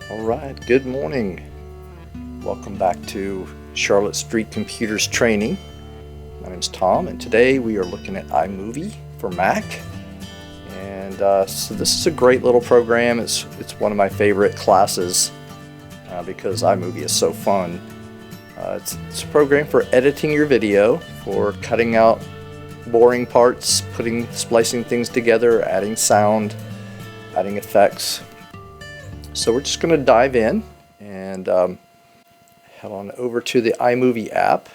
All right, good morning. Welcome back to Charlotte Street Computers Training. My name's Tom, and today we are looking at iMovie for Mac. And so this is a great little program. It's one of my favorite classes because iMovie is so fun. It's a program for editing your video, for cutting out boring parts, splicing things together, adding sound, adding effects. So we're just going to dive in and head on over to the iMovie app.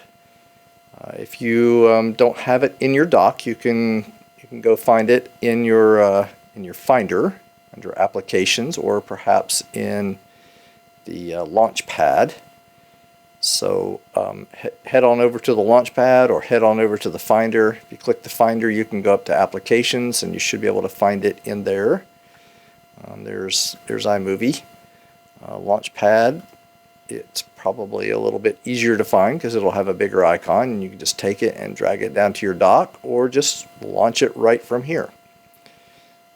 If you don't have it in your dock, you can go find it in your Finder under Applications, or perhaps in the Launch Pad. So head on over to the Launch Pad or head on over to the Finder. If you click the Finder, you can go up to Applications, and you should be able to find it in there. There's iMovie. Launchpad, it's probably a little bit easier to find because it'll have a bigger icon, and you can just take it and drag it down to your dock or just launch it right from here.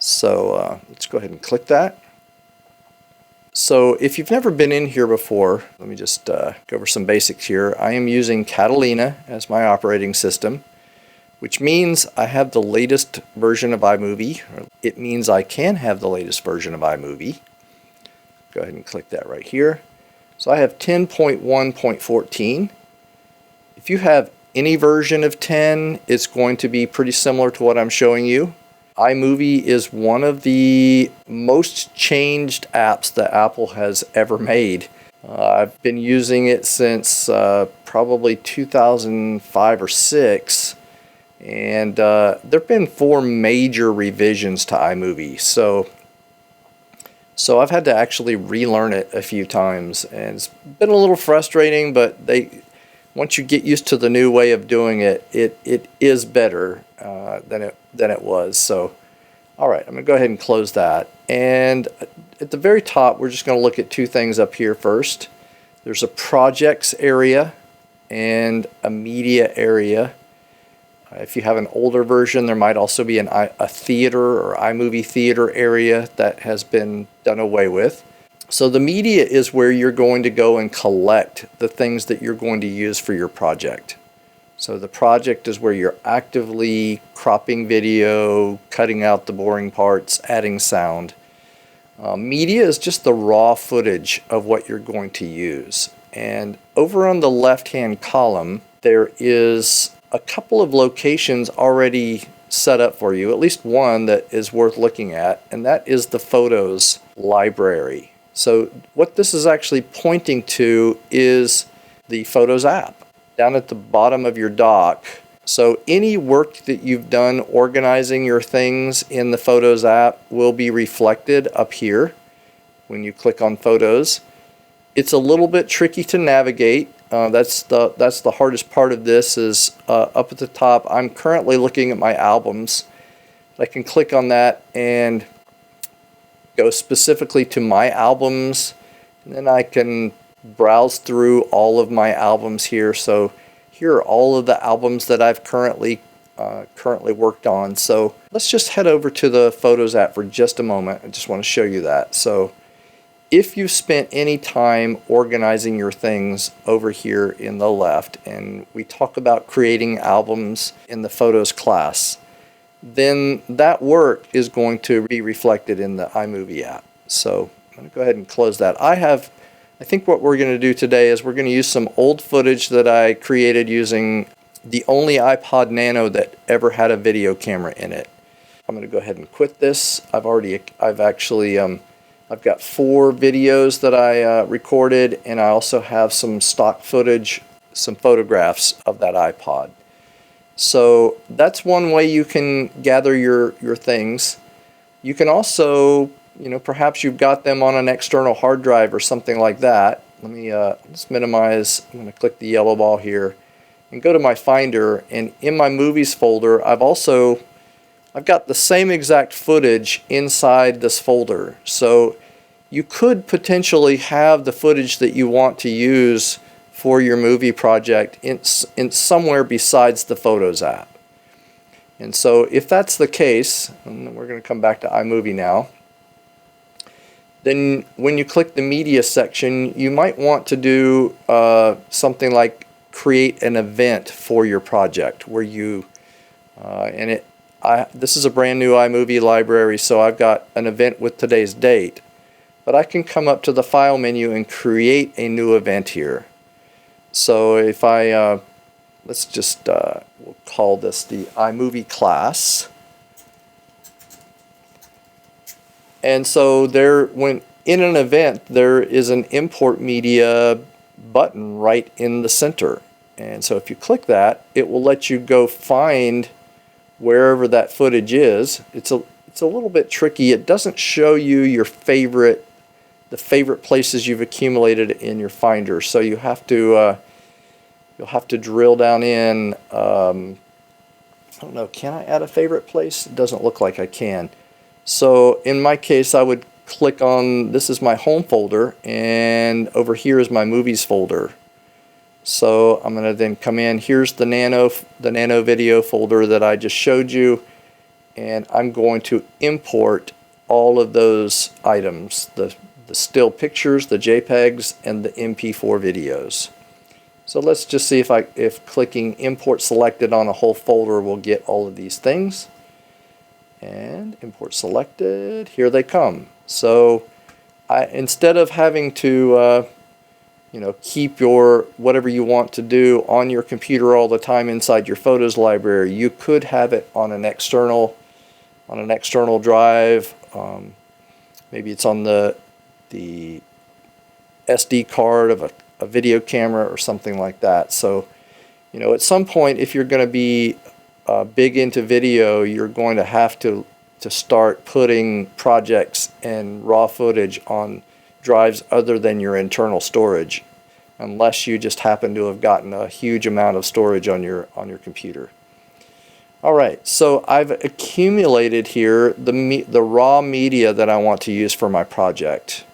So let's go ahead and click that. So if you've never been in here before, let me just go over some basics here. I am using Catalina as my operating system, which means I have the latest version of iMovie. It means I can have the latest version of iMovie. Go ahead and click that right here. So I have 10.1.14. If you have any version of 10, it's going to be pretty similar to what I'm showing you. iMovie is one of the most changed apps that Apple has ever made. I've been using it since probably 2005 or 6. And there have been 4 major revisions to iMovie, so I've had to actually relearn it a few times, and it's been a little frustrating, but once you get used to the new way of doing it, it is better than it was. So all right, I'm going to go ahead and close that, and at the very top we're just going to look at 2 things up here first. There's a projects area and a media area. If you have an older version, there might also be a theater or iMovie theater area that has been done away with. So the media is where you're going to go and collect the things that you're going to use for your project. So the project is where you're actively cropping video, cutting out the boring parts, adding sound. Media is just the raw footage of what you're going to use. And over on the left-hand column, there is a couple of locations already set up for you, at least one that is worth looking at, and that is the Photos library. So what this is actually pointing to is the Photos app down at the bottom of your dock. So any work that you've done organizing your things in the Photos app will be reflected up here when you click on Photos. It's a little bit tricky to navigate. That's the hardest part of this, is up at the top. I'm currently looking at my albums. I can click on that and go specifically to my albums, and then I can browse through all of my albums here. So here are all of the albums that I've currently worked on. So let's just head over to the Photos app for just a moment. I just want to show you that. So if you've spent any time organizing your things over here in the left, and we talk about creating albums in the Photos class, then that work is going to be reflected in the iMovie app. So I'm going to go ahead and close that. I think what we're going to do today is we're going to use some old footage that I created using the only iPod Nano that ever had a video camera in it. I'm going to go ahead and quit this. I've got 4 videos that I recorded, and I also have some stock footage, some photographs of that iPod. So that's one way you can gather your things. You can also, perhaps you've got them on an external hard drive or something like that. Let me just minimize. I'm going to click the yellow ball here and go to my Finder, and in my Movies folder, I've got the same exact footage inside this folder. So you could potentially have the footage that you want to use for your movie project in somewhere besides the Photos app. And so if that's the case, and we're going to come back to iMovie now, then when you click the media section, you might want to do something like create an event for your project where you, this is a brand new iMovie library, so I've got an event with today's date. But I can come up to the File menu and create a new event here. So if I, let's just, we'll call this the iMovie class. And so there, when in an event, there is an import media button right in the center. And so if you click that, it will let you go find wherever that footage is. It's a little bit tricky. It doesn't show you your the favorite places you've accumulated in your Finder. So you have to you'll have to drill down in. I don't know. Can I add a favorite place? It doesn't look like I can. So in my case, I would click on, this is my home folder, and over here is my movies folder. So I'm going to then come in. Here's the nano video folder that I just showed you, and I'm going to import all of those items, the still pictures, the JPEGs, and the MP4 videos. So let's just see if clicking import selected on a whole folder will get all of these things. And import selected, here they come. So instead of having to keep your whatever you want to do on your computer all the time inside your photos library, you could have it on an external drive. Maybe it's on the SD card of a video camera or something like that. So at some point, if you're going to be big into video, you're going to have to start putting projects and raw footage on drives other than your internal storage, unless you just happen to have gotten a huge amount of storage on your computer. Alright, so I've accumulated here the raw media that I want to use for my project.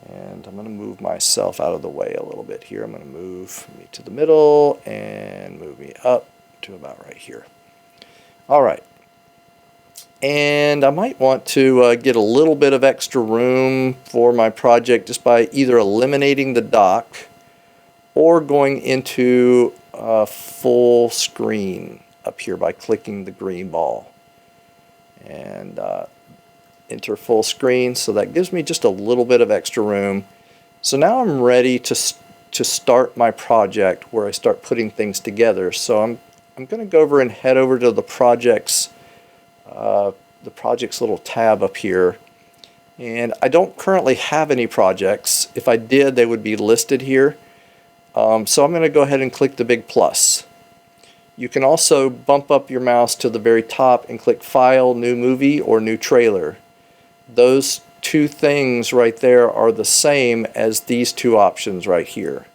And I'm going to move myself out of the way a little bit here. I'm going to move me to the middle and move me up to about right here. Alright, and I might want to get a little bit of extra room for my project just by either eliminating the dock or going into full screen up here by clicking the green ball. And enter full screen, so that gives me just a little bit of extra room. So now I'm ready to start my project where I start putting things together. So I'm going to go over and head over to the project's little tab up here, and I don't currently have any projects. If I did, they would be listed here. So I'm going to go ahead and click the big plus. You can also bump up your mouse to the very top and click File, New Movie, or New Trailer. Those two things right there are the same as these two options right here.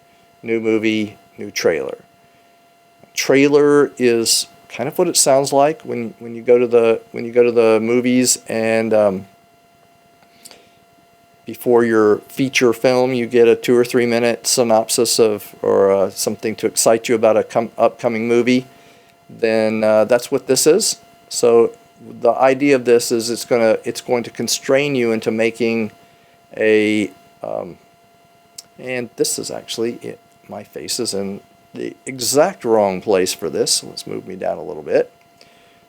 New Movie, New Trailer. Trailer is kind of what it sounds like when you go to the movies, and before your feature film you get a 2 or 3 minute synopsis or something to excite you about a upcoming movie. Then that's what this is. So the idea of this is it's going to constrain you into making a and this is actually my face is in the exact wrong place for this. So let's move me down a little bit.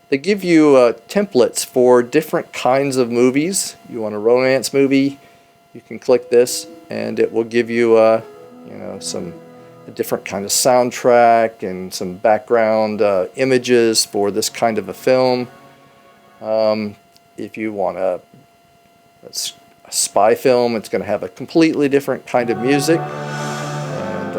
They give you templates for different kinds of movies. You want a romance movie, you can click this and it will give you a different kind of soundtrack and some background images for this kind of a film. If you want a spy film, it's going to have a completely different kind of music. And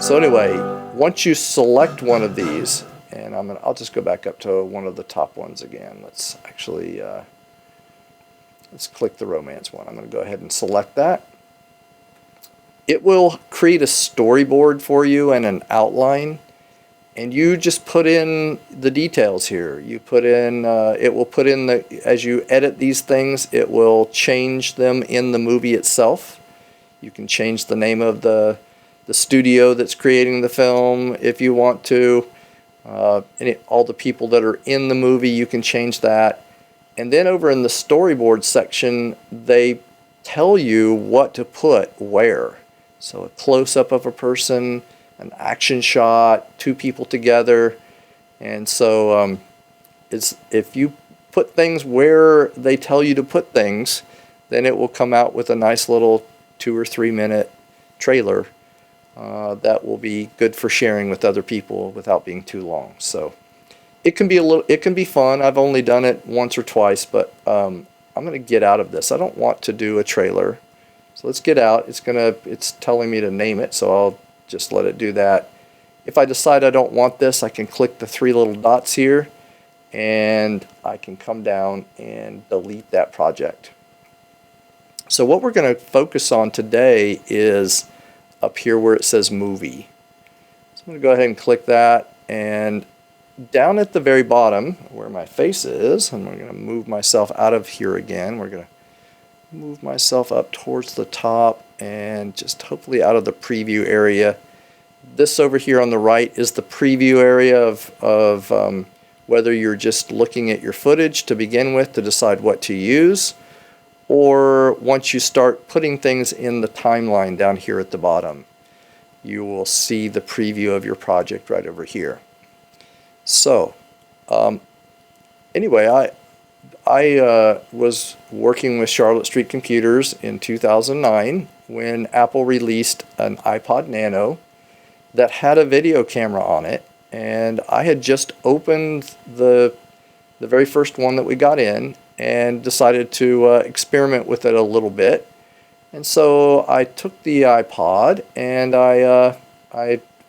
so anyway, once you select one of these, and I'll just go back up to one of the top ones again. Let's actually let's click the romance one. I'm going to go ahead and select that. It will create a storyboard for you and an outline, and you just put in the details here. You put in it will put in as you edit these things, it will change them in the movie itself. You can change the name of the studio that's creating the film if you want to. All the people that are in the movie, you can change that. And then over in the storyboard section, they tell you what to put where. So a close-up of a person, an action shot, two people together. And so if you put things where they tell you to put things, then it will come out with a nice little 2 or 3 minute trailer that will be good for sharing with other people without being too long. So it can be fun. I've only done it once or twice, but I'm going to get out of this. I don't want to do a trailer. So let's get out. It's telling me to name it, so I'll just let it do that. If I decide I don't want this, I can click the 3 little dots here, and I can come down and delete that project. So what we're going to focus on today is up here where it says movie. So I'm going to go ahead and click that, and down at the very bottom where my face is, and I'm going to move myself out of here again. We're going to move myself up towards the top and just hopefully out of the preview area. This over here on the right is the preview area of whether you're just looking at your footage to begin with to decide what to use, or once you start putting things in the timeline down here at the bottom, you will see the preview of your project right over here. So anyway, I was working with Charlotte Street Computers in 2009 when Apple released an iPod Nano that had a video camera on it, and I had just opened the very first one that we got in and decided to experiment with it a little bit. And so I took the iPod and I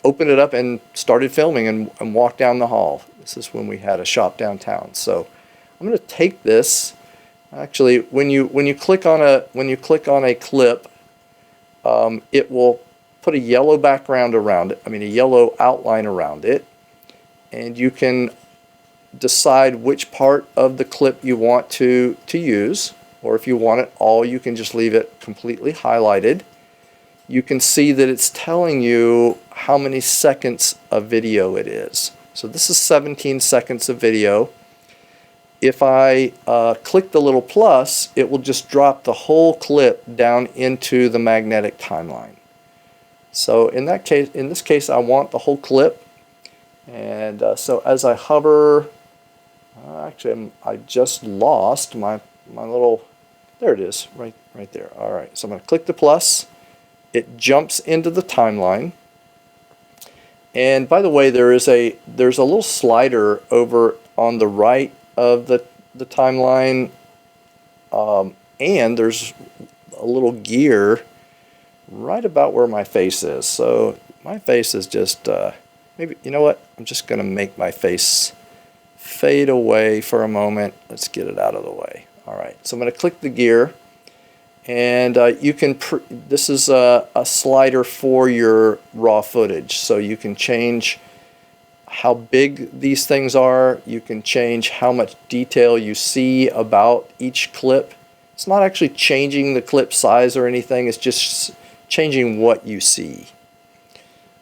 opened it up and started filming and walked down the hall. This is when we had a shop downtown. So I'm going to take this. Actually, when you click on a clip, it will put a yellow background around it. A yellow outline around it, and you can decide which part of the clip you want to use, or if you want it all, you can just leave it completely highlighted. You can see that it's telling you how many seconds of video it is. So this is 17 seconds of video. If I click the little plus, it will just drop the whole clip down into the magnetic timeline. So in this case, I want the whole clip. And so as I hover, actually I just lost my little, there it is, right there. All right, so I'm going to click the plus. It jumps into the timeline. And by the way, there's a little slider over on the right of the timeline, and there's a little gear right about where my face is. So my face is just maybe, you know what, I'm just going to make my face fade away for a moment. Let's get it out of the way. All right, so I'm going to click the gear, and you can this is a slider for your raw footage, so you can change how big these things are. You can change how much detail you see about each clip. It's not actually changing the clip size or anything, it's just changing what you see.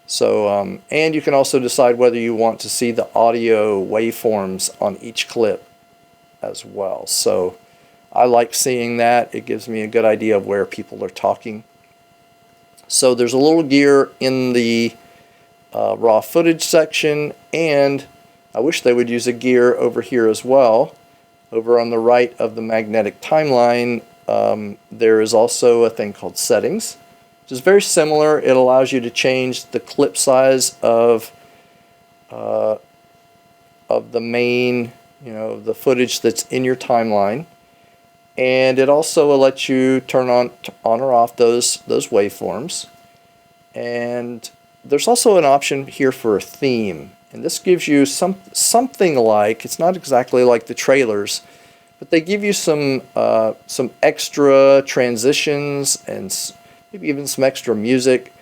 So and you can also decide whether you want to see the audio waveforms on each clip as well. So I like seeing that. It gives me a good idea of where people are talking. So there's a little gear in the raw footage section, and I wish they would use a gear over here as well. Over on the right of the magnetic timeline, there is also a thing called settings, which is very similar. It allows you to change the clip size of the main, the footage that's in your timeline. And it also lets you turn on or off those waveforms. And there's also an option here for a theme, and this gives you something like, it's not exactly like the trailers, but they give you some extra transitions and maybe even some extra music.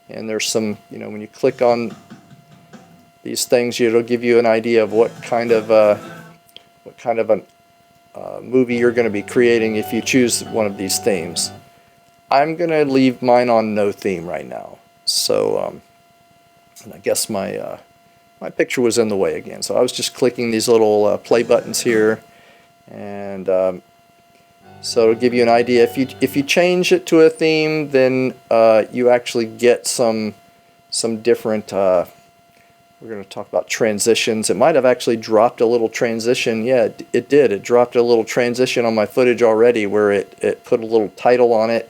And there's some, when you click on these things, it'll give you an idea of what kind of a movie you're going to be creating if you choose one of these themes. I'm going to leave mine on no theme right now. So and I guess my picture was in the way again. So I was just clicking these little play buttons here, and So it'll give you an idea. If you change it to a theme, then you actually get some different. We're going to talk about transitions. It might have actually dropped a little transition. Yeah, it did. It dropped a little transition on my footage already, where it put a little title on it,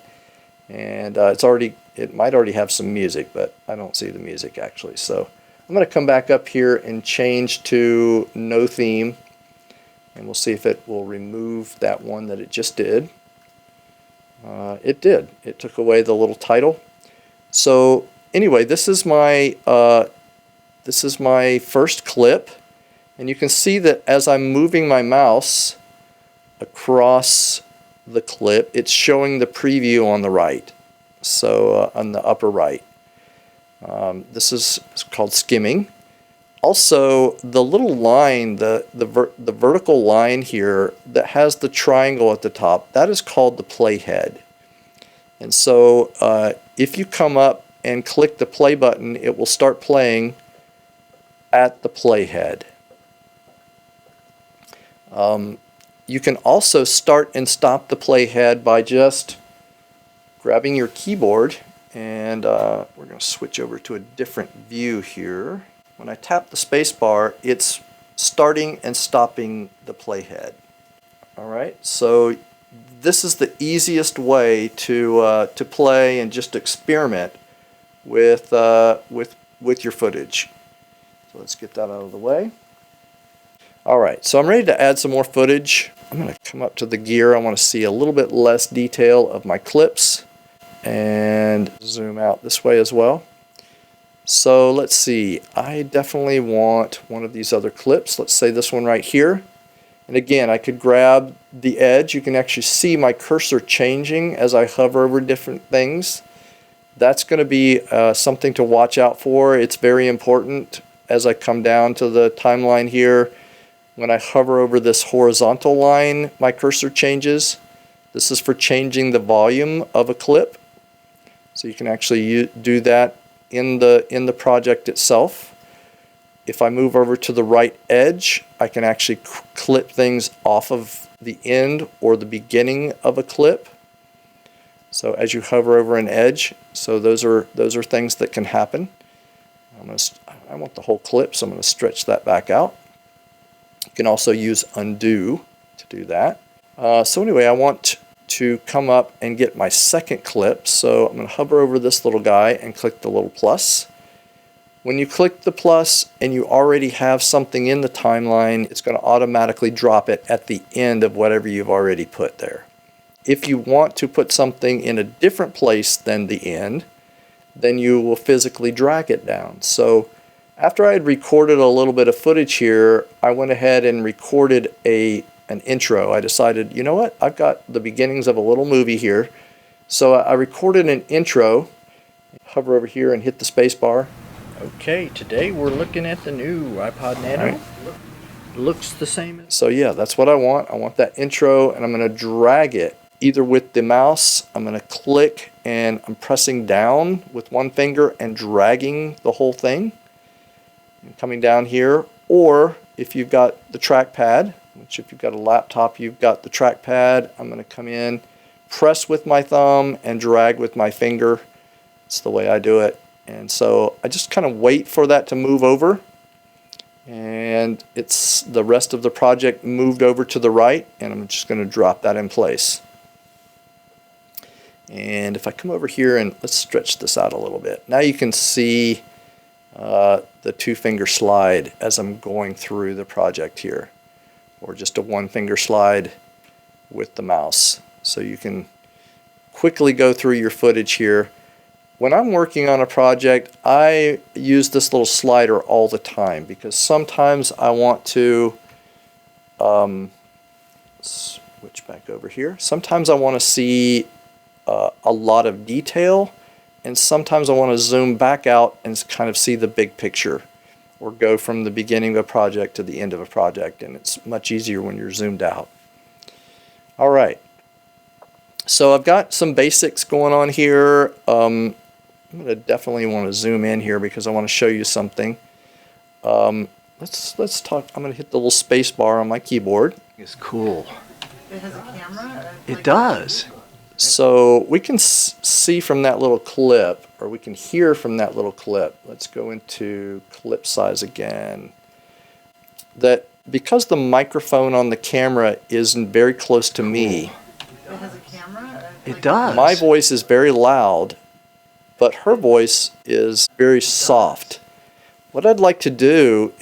and it might already have some music, but I don't see the music actually. So I'm going to come back up here and change to no theme, and we'll see if it will remove that one that it just did. It did. It took away the little title. So anyway, this is my first clip, and you can see that as I'm moving my mouse across the clip, it's showing the preview on the right, so on the upper right. This is called skimming. Also, the little line, the vertical line here that has the triangle at the top, that is called the playhead. And so if you come up and click the play button, it will start playing at the playhead. You can also start and stop the playhead by just grabbing your keyboard, and we're going to switch over to a different view here. When I tap the space bar, it's starting and stopping the playhead. Alright, so this is the easiest way to play and just experiment with your footage. So let's get that out of the way. Alright, so I'm ready to add some more footage. I'm going to come up to the gear. I want to see a little bit less detail of my clips, and zoom out this way as well. So let's see, I definitely want one of these other clips. Let's say this one right here. And again, I could grab the edge. You can actually see my cursor changing as I hover over different things. That's going to be something to watch out for. It's very important as I come down to the timeline here. When I hover over this horizontal line, my cursor changes. This is for changing the volume of a clip. So you can actually do that in the project itself. If I move over to the right edge, I can actually clip things off of the end or the beginning of a clip. So as you hover over an edge, so those are things that can happen. I want the whole clip, so I'm going to stretch that back out. You can also use undo to do that. So anyway, I want to come up and get my second clip, so I'm going to hover over this little guy and click the little plus. When you click the plus and you already have something in the timeline, it's going to automatically drop it at the end of whatever you've already put there. If you want to put something in a different place than the end, then you will physically drag it down. So after I had recorded a little bit of footage here, I went ahead and recorded an intro. I decided, you know what, I've got the beginnings of a little movie here. So I recorded an intro. Hover over here and hit the space bar. Okay, today we're looking at the new iPod Nano. Right. Looks the same. So yeah, that's what I want. I want that intro, and I'm going to drag it either with the mouse. I'm going to click and I'm pressing down with one finger and dragging the whole thing and coming down here. Or if you've got the trackpad, which if you've got a laptop, you've got the trackpad, I'm going to come in, press with my thumb and drag with my finger. That's the way I do it. And so I just kind of wait for that to move over, and it's the rest of the project moved over to the right, and I'm just going to drop that in place. And if I come over here and let's stretch this out a little bit, now you can see the two-finger slide as I'm going through the project here, or just a one-finger slide with the mouse. So you can quickly go through your footage here. When I'm working on a project, I use this little slider all the time because sometimes I want to switch back over here. Sometimes I want to see a lot of detail, and sometimes I want to zoom back out and kind of see the big picture, or go from the beginning of a project to the end of a project, and it's much easier when you're zoomed out. All right, so I've got some basics going on here. I'm going to definitely want to zoom in here because I want to show you something. Let's talk. I'm going to hit the little space bar on my keyboard. It's cool. It has a camera? It does. So we can see from that little clip, or we can hear from that little clip. Let's go into clip size again. That because the microphone on the camera is very close to me, It has a camera? It does. my voice is very loud, but her voice is very soft. What I'd like to do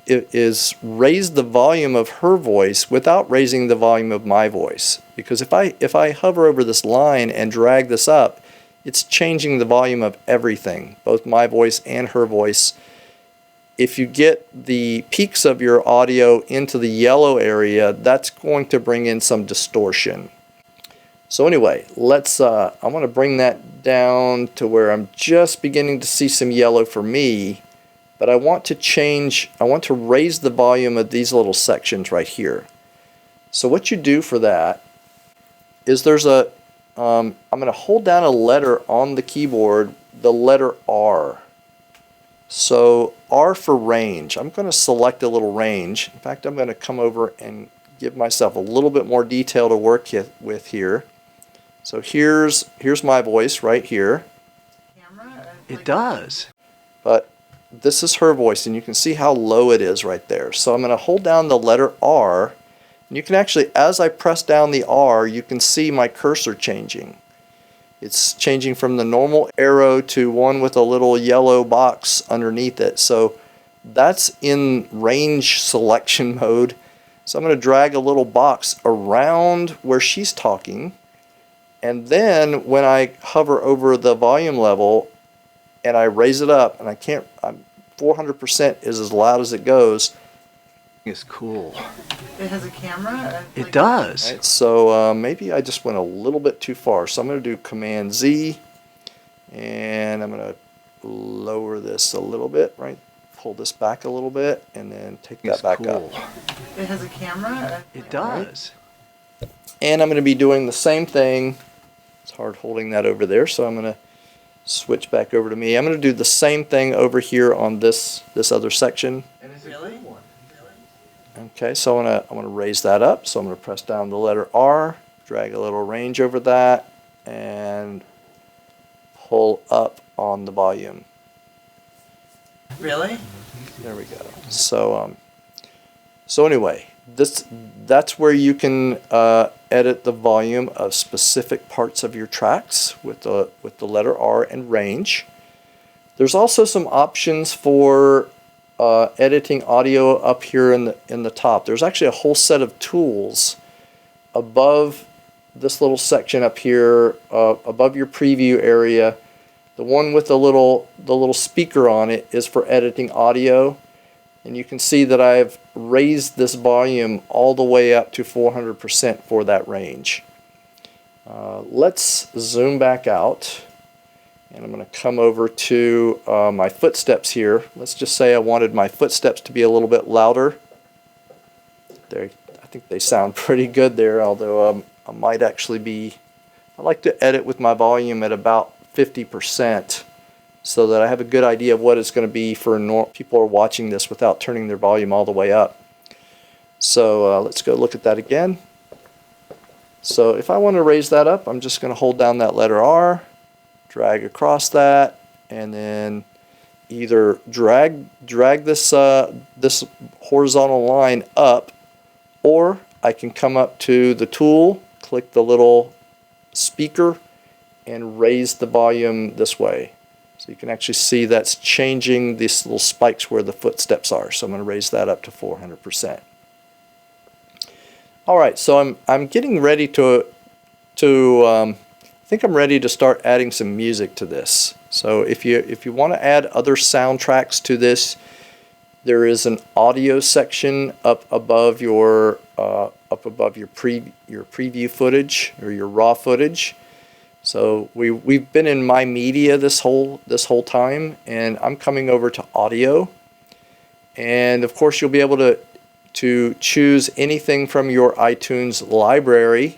is raise the volume of her voice without raising the volume of my voice. Because if I hover over this line and drag this up, it's changing the volume of everything, both my voice and her voice. If you get the peaks of your audio into the yellow area, that's going to bring in some distortion. So anyway, I want to bring that down to where I'm just beginning to see some yellow for me, but I want to raise the volume of these little sections right here. So what you do for that is I'm going to hold down a letter on the keyboard, the letter R. So R for range. I'm going to select a little range. In fact, I'm going to come over and give myself a little bit more detail to work with here. So here's my voice right here. Camera? It does. But this is her voice, and you can see how low it is right there. So I'm going to hold down the letter R, and you can actually, as I press down the R, you can see my cursor changing. It's changing from the normal arrow to one with a little yellow box underneath it. So that's in range selection mode. So I'm going to drag a little box around where she's talking. And then when I hover over the volume level and I raise it up, and 400% is as loud as it goes. It's cool. It has a camera? It does. Right, so maybe I just went a little bit too far. So I'm going to do Command Z, and I'm going to lower this a little bit, right? Pull this back a little bit, and then take that back up. It has a camera? It does. And I'm going to be doing the same thing. It's hard holding that over there, so I'm going to switch back over to me. I'm going to do the same thing over here on this other section. Really? Okay, so I want to raise that up. So I'm going to press down the letter R, drag a little range over that, and pull up on the volume. Really? There we go. So anyway, that's where you can edit the volume of specific parts of your tracks with the letter R and range. There's also some options for editing audio up here in the top. There's actually a whole set of tools above this little section up here, above your preview area. The one with the little speaker on it is for editing audio, and you can see that I've raised this volume all the way up to 400% for that range. Let's zoom back out. And I'm going to come over to my footsteps here. Let's just say I wanted my footsteps to be a little bit louder. I think they sound pretty good there, although I might actually I like to edit with my volume at about 50% so that I have a good idea of what it's going to be for people who are watching this without turning their volume all the way up. So let's go look at that again. So if I want to raise that up, I'm just going to hold down that letter R, drag across that, and then either drag this this horizontal line up, or I can come up to the tool, click the little speaker, and raise the volume this way. So you can actually see that's changing these little spikes where the footsteps are. So I'm going to raise that up to 400%. All right, so I'm getting ready I think I'm ready to start adding some music to this. So if you want to add other soundtracks to this, there is an audio section up above your preview footage or your raw footage. So we've been in My Media this whole time, and I'm coming over to audio. And of course, you'll be able to choose anything from your iTunes library,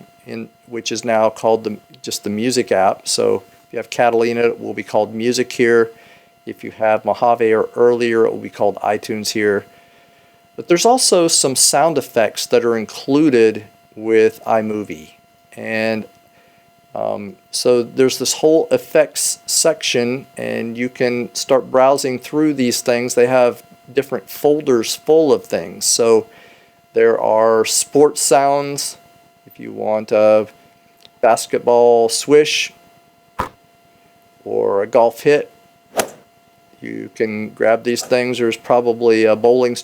which is now called just the Music app. So if you have Catalina, it will be called Music here. If you have Mojave or earlier, it will be called iTunes here. But there's also some sound effects that are included with iMovie. And so there's this whole effects section, and you can start browsing through these things. They have different folders full of things. So there are sports sounds. If you want a basketball swish or a golf hit, you can grab these things. There's probably a bowling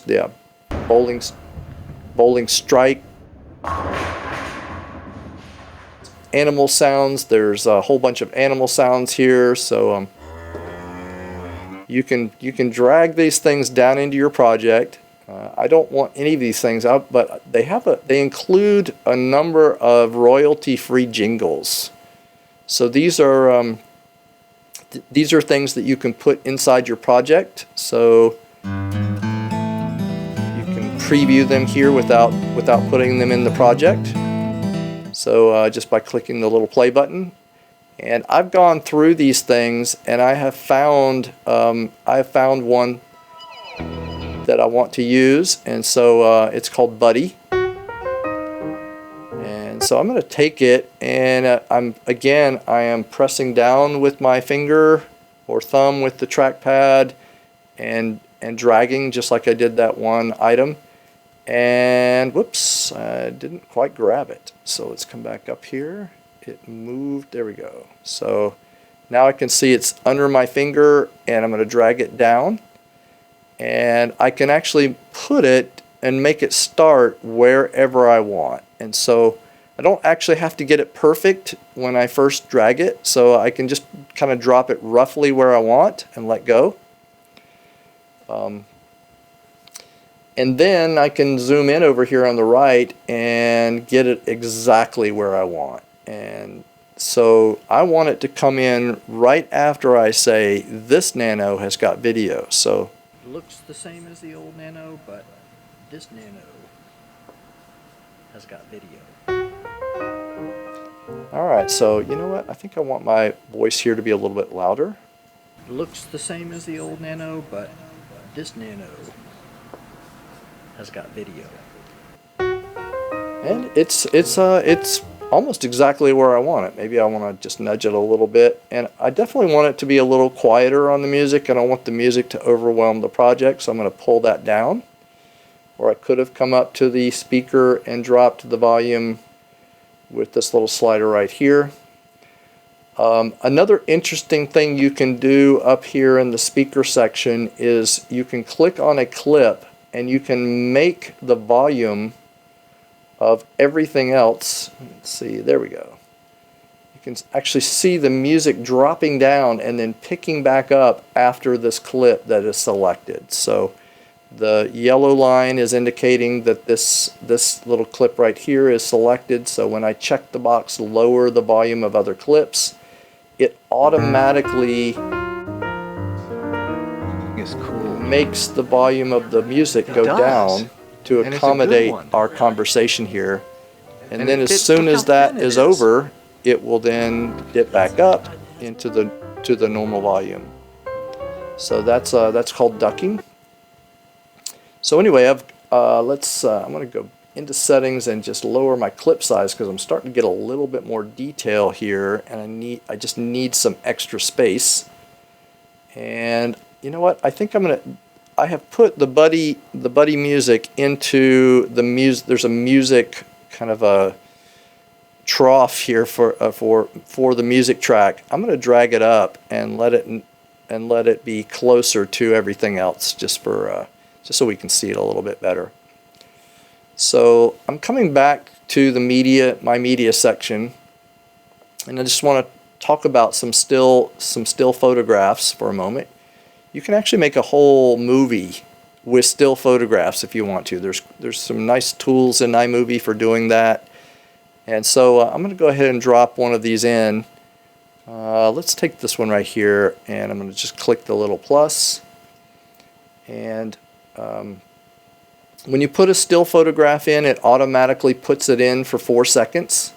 strike. Animal sounds. There's a whole bunch of animal sounds here. So you can drag these things down into your project. I don't want any of these things out, but they include a number of royalty-free jingles. So these are things that you can put inside your project. So you can preview them here without putting them in the project. So just by clicking the little play button. And I've gone through these things, and I have found one that I want to use, and so it's called Buddy. And so I'm going to take it, and I am pressing down with my finger or thumb with the trackpad, and dragging just like I did that one item. And whoops, I didn't quite grab it. So let's come back up here. It moved. There we go. So now I can see it's under my finger, and I'm going to drag it down. And I can actually put it and make it start wherever I want. And so I don't actually have to get it perfect when I first drag it. So I can just kind of drop it roughly where I want and let go. And then I can zoom in over here on the right and get it exactly where I want. And so I want it to come in right after I say this Nano has got video. So Looks the same as the old Nano, but this Nano has got video. alright, so you know what? I think I want my voice here to be a little bit louder. Looks the same as the old Nano, but this Nano has got video. And it's almost exactly where I want it. Maybe I want to just nudge it a little bit. And I definitely want it to be a little quieter on the music. I don't want the music to overwhelm the project, so I'm going to pull that down. Or I could have come up to the speaker and dropped the volume with this little slider right here. Another interesting thing you can do up here in the speaker section is you can click on a clip and you can make the volume of everything else. Let's see, there we go. You can actually see the music dropping down and then picking back up after this clip that is selected. So the yellow line is indicating that this little clip right here is selected. So when I check the box lower the volume of other clips, it automatically It's cool. makes the volume of the music go does. down to And it's a good accommodate one. our conversation here. And And then it as fits soon with as how that thin it is is. over, it will then dip back up into the normal volume. So that's called ducking. So anyway, I'm going to go into settings and just lower my clip size because I'm starting to get a little bit more detail here, and I just need some extra space. And you know what? I think I have put the Buddy music into the music. There's a music kind of a trough here for the music track. I'm going to drag it up and let it be closer to everything else, just so we can see it a little bit better. So I'm coming back to my media section, and I just want to talk about some still photographs for a moment. You can actually make a whole movie with still photographs if you want to. There's some nice tools in iMovie for doing that. And so I'm going to go ahead and drop one of these in. Let's take this one right here, and I'm going to just click the little plus. And when you put a still photograph in, it automatically puts it in for 4 seconds.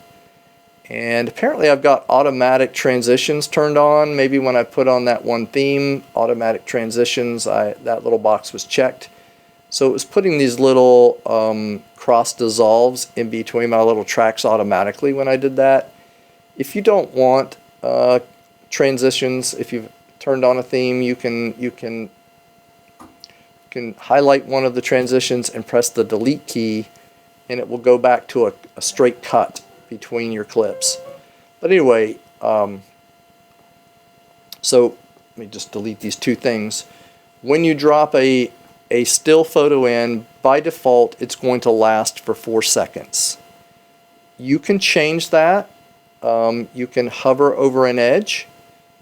And apparently I've got automatic transitions turned on. Maybe when I put on that one theme, automatic transitions, that little box was checked. So it was putting these little cross dissolves in between my little tracks automatically when I did that. If you don't want transitions, if you've turned on a theme, you can highlight one of the transitions and press the delete key, and it will go back to a straight cut between your clips. But anyway, so let me just delete these two things. When you drop a still photo in, by default it's going to last for 4 seconds. You can change that. You can hover over an edge,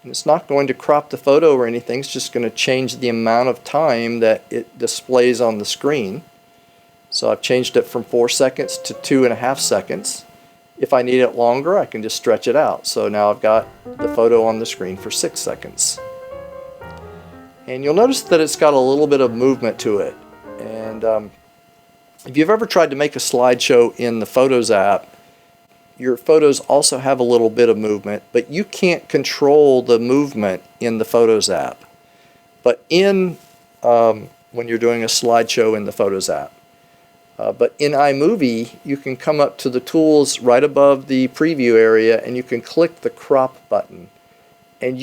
and it's not going to crop the photo or anything. It's just going to change the amount of time that it displays on the screen. So I've changed it from 4 seconds to 2.5 seconds. If I need it longer, I can just stretch it out. So now I've got the photo on the screen for 6 seconds. And you'll notice that it's got a little bit of movement to it. And if you've ever tried to make a slideshow in the Photos app, your photos also have a little bit of movement, but you can't control the movement in the Photos app. But when you're doing a slideshow in the Photos app. But in iMovie, you can come up to the tools right above the preview area, and you can click the crop button. And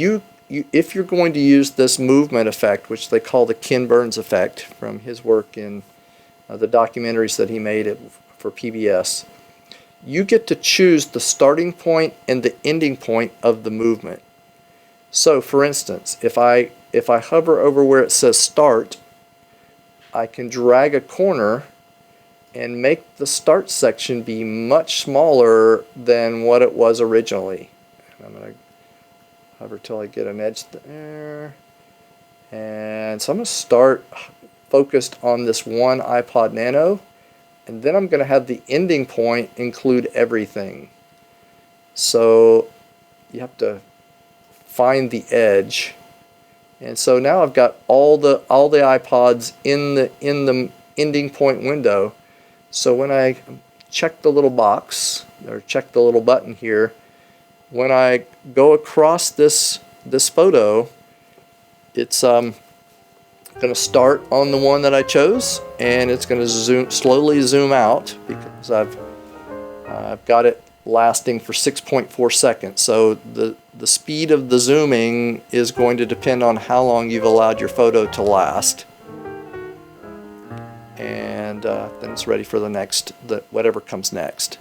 if you're going to use this movement effect, which they call the Ken Burns effect from his work in the documentaries that he made for PBS, you get to choose the starting point and the ending point of the movement. So for instance, if I hover over where it says start, I can drag a corner and make the start section be much smaller than what it was originally. And I'm going to hover till I get an edge there. And so I'm going to start focused on this one iPod Nano, and then I'm going to have the ending point include everything. So you have to find the edge. And so now I've got all the iPods in the ending point window. So when I check the little box, or check the little button here, when I go across this photo, it's going to start on the one that I chose, and it's going to slowly zoom out because I've got it lasting for 6.4 seconds. So the speed of the zooming is going to depend on how long you've allowed your photo to last. And then it's ready for whatever comes next.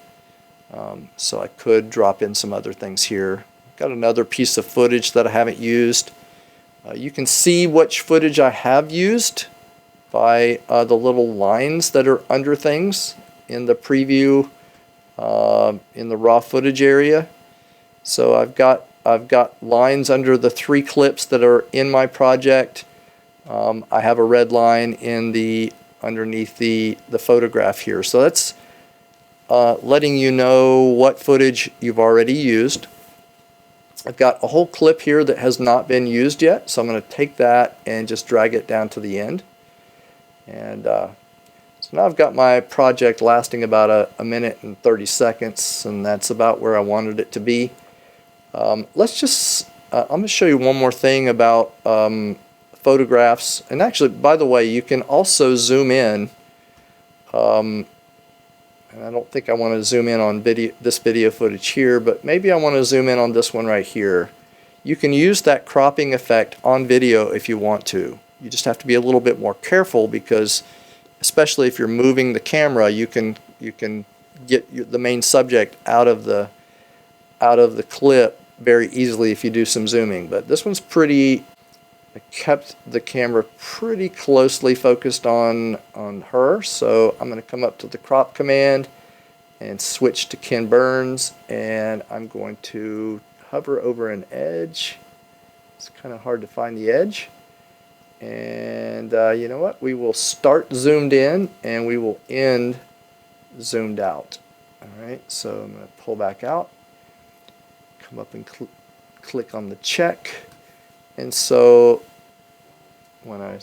So I could drop in some other things here. Got another piece of footage that I haven't used. You can see which footage I have used by the little lines that are under things in the preview in the raw footage area. So I've got lines under the 3 clips that are in my project. I have a red line underneath the photograph here. So that's letting you know what footage you've already used. I've got a whole clip here that has not been used yet, so I'm going to take that and just drag it down to the end. And so now I've got my project lasting about a minute and 30 seconds, and that's about where I wanted it to be. I'm going to show you one more thing about photographs. And actually, by the way, you can also zoom in. And I don't think I want to zoom in on this video footage here, but maybe I want to zoom in on this one right here. You can use that cropping effect on video if you want to. You just have to be a little bit more careful, because especially if you're moving the camera, you can get the main subject out of the clip very easily if you do some zooming. But this one's I kept the camera pretty closely focused on her, so I'm going to come up to the crop command and switch to Ken Burns, and I'm going to hover over an edge. It's kind of hard to find the edge, and you know what, we will start zoomed in and we will end zoomed out. Alright, so I'm going to pull back out, come up and click on the check. And so when I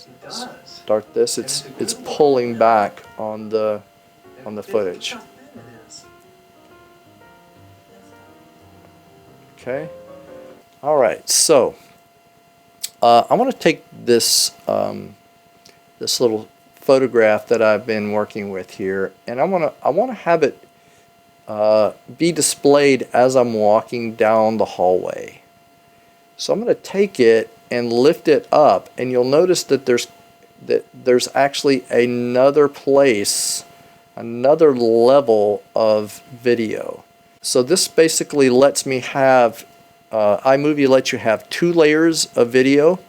start this, it's pulling back on the footage. Okay. All right. So I want to take this this little photograph that I've been working with here, and I want to have it be displayed as I'm walking down the hallway. So I'm going to take it and lift it up, and you'll notice that there's actually another place, another level of video. So this basically lets me have iMovie lets you have 2 layers of video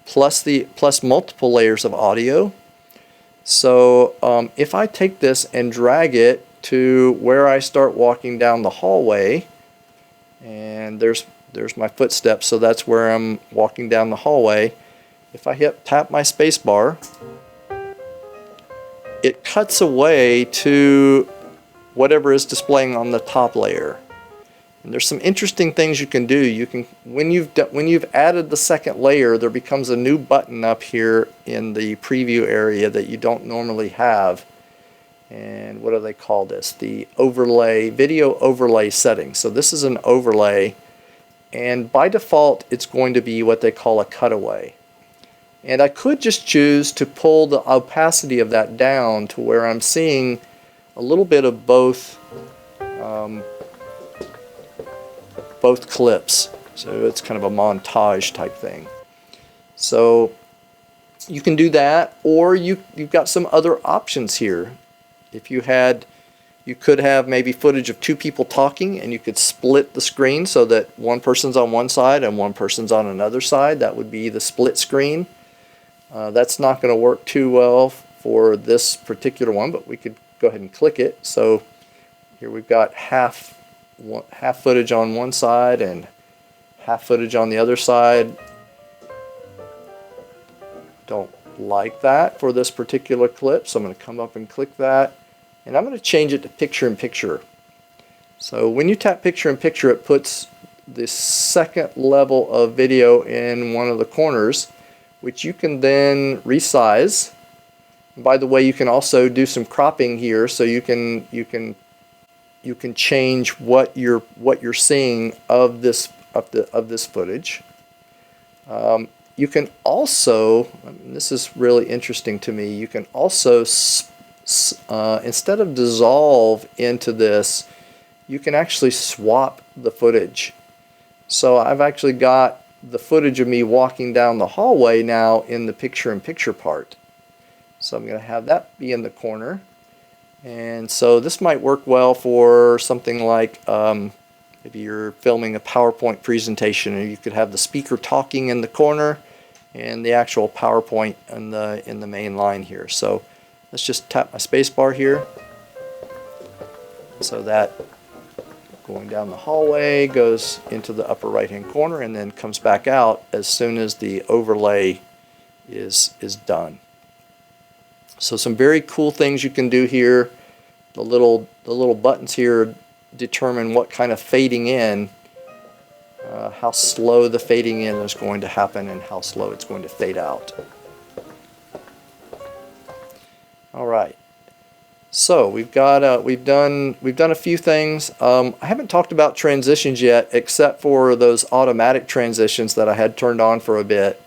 plus multiple layers of audio. So if I take this and drag it to where I start walking down the hallway, and there's my footsteps, so that's where I'm walking down the hallway. If I tap my space bar, it cuts away to whatever is displaying on the top layer. And there's some interesting things you can do. You can, when you've added the second layer, there becomes a new button up here in the preview area that you don't normally have. And what do they call this? The overlay, video overlay settings. So this is an overlay, and by default it's going to be what they call a cutaway. And I could just choose to pull the opacity of that down to where I'm seeing a little bit of both clips. So it's kind of a montage type thing. So you can do that, or you've got some other options here. If you could have maybe footage of 2 people talking, and you could split the screen so that one person's on one side and one person's on another side. That would be the split screen. That's not going to work too well for this particular one, but we could go ahead and click it. So here we've got half footage on one side and half footage on the other side. Don't like that for this particular clip, so I'm going to come up and click that, and I'm going to change it to picture-in-picture. So when you tap picture-in-picture, it puts the second level of video in one of the corners, which you can then resize. By the way, you can also do some cropping here, so you can change what you're seeing of this footage. You can also, and this is really interesting to me, you can also instead of dissolve into this, you can actually swap the footage. So I've actually got the footage of me walking down the hallway now in the picture-in-picture part. So I'm going to have that be in the corner. And so this might work well for something like maybe you're filming a PowerPoint presentation, and you could have the speaker talking in the corner and the actual PowerPoint in the main line here. So let's just tap my space bar here. So that going down the hallway goes into the upper right hand corner and then comes back out as soon as the overlay is done. So some very cool things you can do here. The little buttons here determine what kind of fading in, how slow the fading in is going to happen and how slow it's going to fade out. All right. So we've done a few things. I haven't talked about transitions yet, except for those automatic transitions that I had turned on for a bit.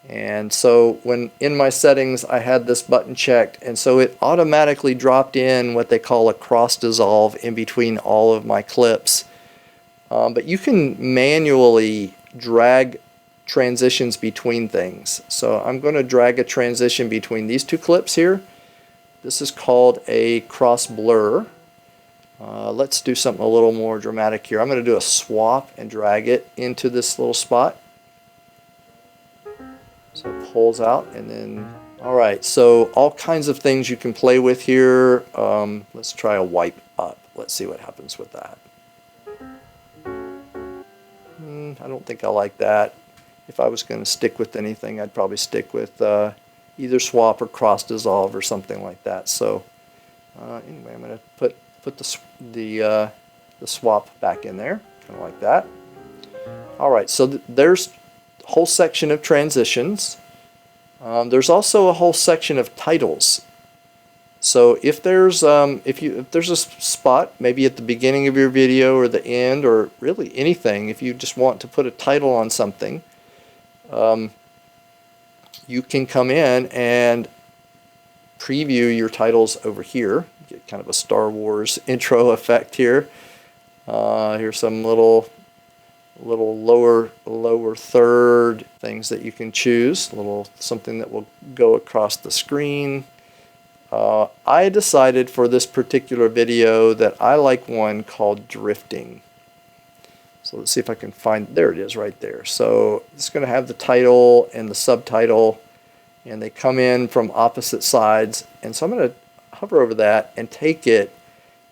And so when in my settings I had this button checked, and so it automatically dropped in what they call a cross dissolve in between all of my clips. But you can manually drag transitions between things. So I'm going to drag a transition between these 2 clips here. This is called a cross blur. Let's do something a little more dramatic here. I'm going to do a swap and drag it into this little spot. So it pulls out, and then, alright, so all kinds of things you can play with here. Let's try a wipe up. Let's see what happens with that. I don't think I like that. If I was going to stick with anything, I'd probably stick with either swap or cross dissolve or something like that. So anyway, I'm going to put the swap back in there, kind of like that. Alright, so there's whole section of transitions. There's also a whole section of titles. So if there's a spot maybe at the beginning of your video or the end or really anything, if you just want to put a title on something, you can come in and preview your titles over here. Get kind of a Star Wars intro effect here. Here's some little lower third things that you can choose. Something that will go across the screen. I decided for this particular video that I like one called drifting. So let's see if I can find, there it is right there. So it's going to have the title and the subtitle, and they come in from opposite sides. And so I'm going to hover over that and take it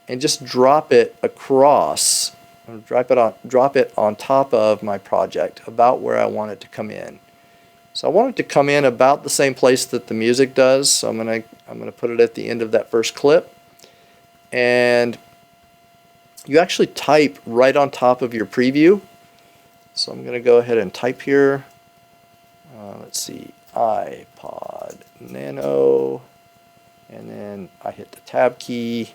and just drop it across. I'm going to drop it on top of my project about where I want it to come in. So I want it to come in about the same place that the music does. So I'm going to put it at the end of that first clip. And you actually type right on top of your preview. So I'm going to go ahead and type here. Let's see, iPod Nano. And then I hit the tab key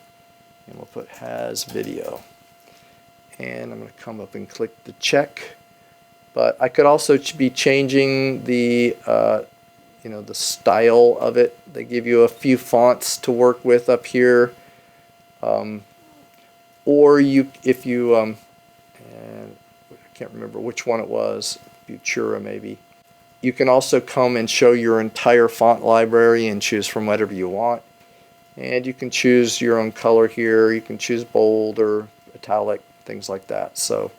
and we'll put has video. And I'm going to come up and click the check. But I could also be changing the the style of it. They give you a few fonts to work with up here. Or if you and I can't remember which one it was, Futura maybe. You can also come and show your entire font library and choose from whatever you want. And you can choose your own color here. You can choose bold or italic, things like that. So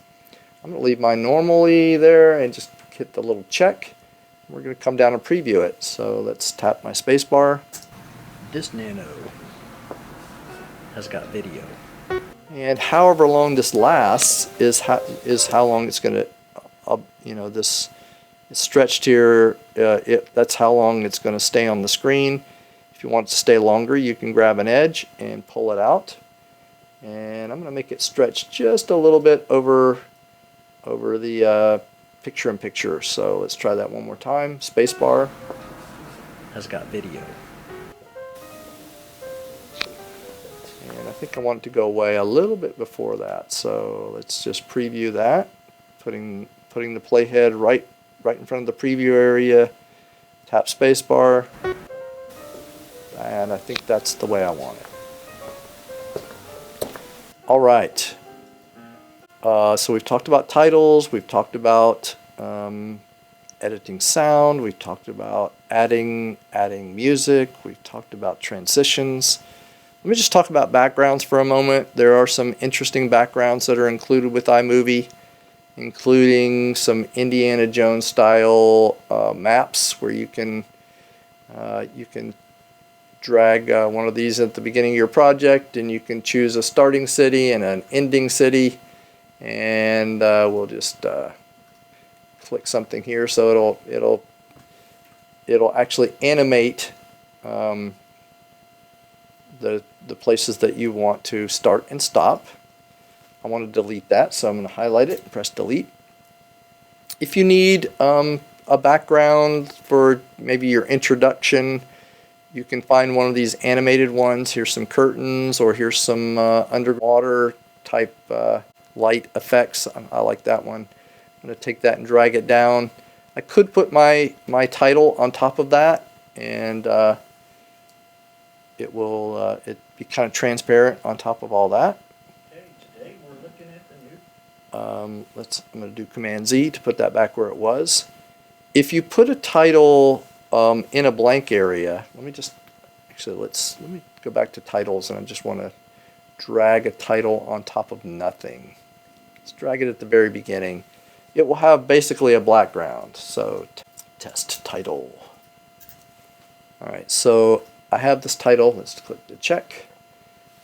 I'm going to leave mine normally there and just hit the little check. We're going to come down and preview it. So let's tap my space bar. This Nano has got video. And however long this lasts is how long it's going to, this is stretched here. That's how long it's going to stay on the screen. If you want it to stay longer, you can grab an edge and pull it out. And I'm going to make it stretch just a little bit over the picture-in-picture. So let's try that one more time. Spacebar. Has got video. And I think I want it to go away a little bit before that. So let's just preview that. Putting the playhead right in front of the preview area. Tap spacebar. And I think that's the way I want it. All right. So we've talked about titles. We've talked about editing sound. We've talked about adding music. We've talked about transitions. Let me just talk about backgrounds for a moment. There are some interesting backgrounds that are included with iMovie, including some Indiana Jones style maps where you can drag one of these at the beginning of your project, and you can choose a starting city and an ending city. And we'll just click something here, so it'll actually animate the places that you want to start and stop. I want to delete that, so I'm going to highlight it and press delete. If you need a background for maybe your introduction, you can find one of these animated ones. Here's some curtains, or here's some underwater type light effects. I like that one. I'm going to take that and drag it down. I could put my title on top of that, and it will be kind of transparent on top of all that. Okay, today we're looking at the new. I'm going to do Command Z to put that back where it was. If you put a title in a blank area, let me go back to titles, and I just want to drag a title on top of nothing. Let's drag it at the very beginning. It will have basically a background. So test title. All right, so I have this title. Let's click the check.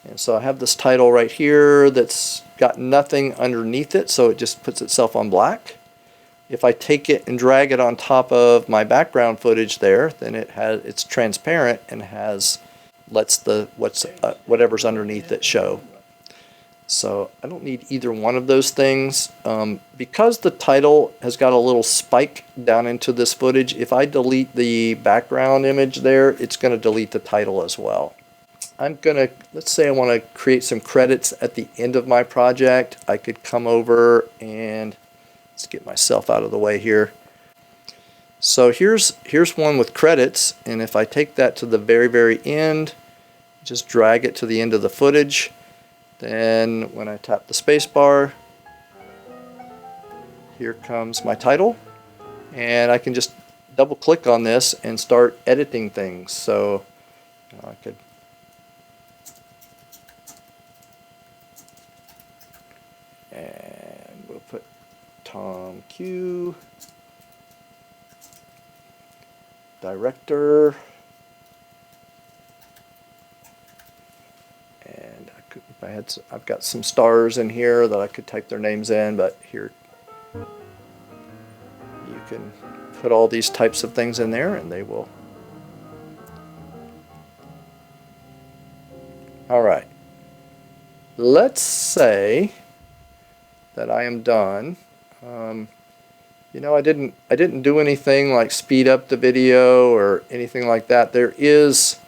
And so I have this title right here that's got nothing underneath it, so it just puts itself on black. If I take it and drag it on top of my background footage there, then it's transparent and lets whatever's underneath it show. So I don't need either one of those things. Because the title has got a little spike down into this footage, if I delete the background image there, it's going to delete the title as well. Let's say I want to create some credits at the end of my project. I could come over and let's get myself out of the way here. So here's one with credits, and if I take that to the very end, just drag it to the end of the footage, then when I tap the space bar, here comes my title, and I can just double click on this and start editing things. So I could and we'll put Tom Q, director, and if I had, I've got some stars in here that I could type their names in, but here you can put all these types of things in there and they will. All right, let's say that I am done. You know, I didn't do anything like speed up the video or anything like that. There is,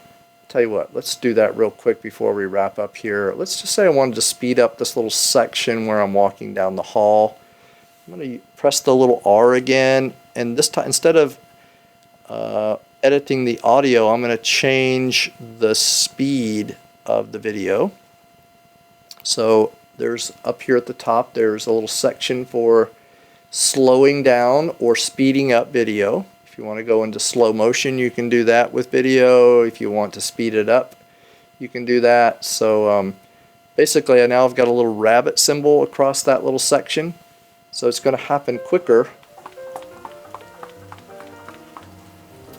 tell you what, let's do that real quick before we wrap up here. Let's just say I wanted to speed up this little section where I'm walking down the hall. I'm going to press the little R again, and this time instead of editing the audio, I'm going to change the speed of the video. So there's up here at the top, there's a little section for slowing down or speeding up video. If you want to go into slow motion, you can do that with video. If you want to speed it up, you can do that. So basically now I've got a little rabbit symbol across that little section, so it's going to happen quicker,